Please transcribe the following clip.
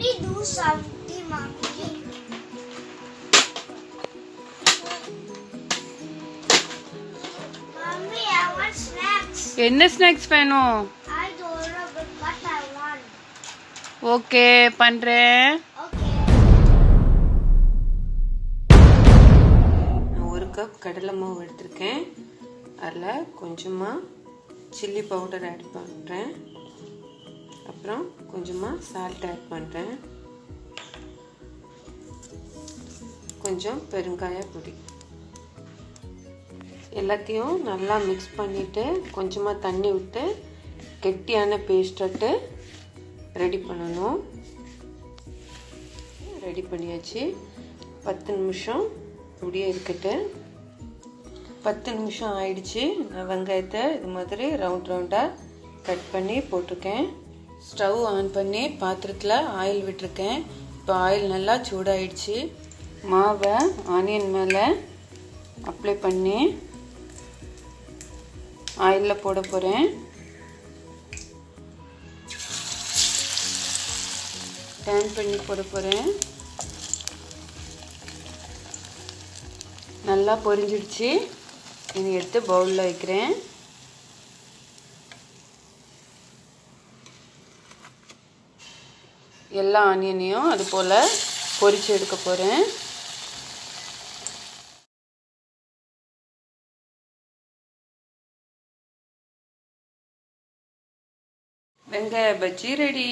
Daddy, do something, mommy. Mommy, I want snacks. என்ன snacks வேணும்? I don't know, but what I want. Okay பண்றேன். Okay. நான் 1 cup கடலை மாவு எடுத்துர்க்கேன். அதுல கொஞ்சமா சில்லி பவுடர் ஆட் பண்றேன். அப்புறம் கொஞ்சமா சால்ட் ஆட் பண்றேன். கொஞ்சம் பெருங்காய பொடி. எல்லாத்தையும் நல்லா மிக்ஸ் பண்ணிட்டு கொஞ்சமா தண்ணி விட்டு கெட்டியான பேஸ்ட் ரெடி பண்ணனும். ரெடி பண்ணியாச்சு. 10 நிமிஷம் அப்படியே இருக்கட்டும். 10 நிமிஷம் ஆயிடுச்சு. நான் வெங்காயத்தை இது மாதிரி ரவுண்டா கட் பண்ணி போட்டுருக்கேன். ஸ்டவ் ஆன் பண்ணி பாத்திரத்தில் ஆயில் விட்டுருக்கேன். இப்போ ஆயில் நல்லா சூடாயிடுச்சு. மாவை ஆனியன் மேலே அப்ளை பண்ணி ஆயிலில் போட போகிறேன். டர்ன் பண்ணி போட போகிறேன். நல்லா பொரிஞ்சிடுச்சு. இனி எடுத்து பவுலில் வைக்கிறேன். எல்லா ஆனியனையும் அது போல் பொரிச்சு எடுக்க போகிறேன். வெங்காய பஜ்ஜி ரெடி.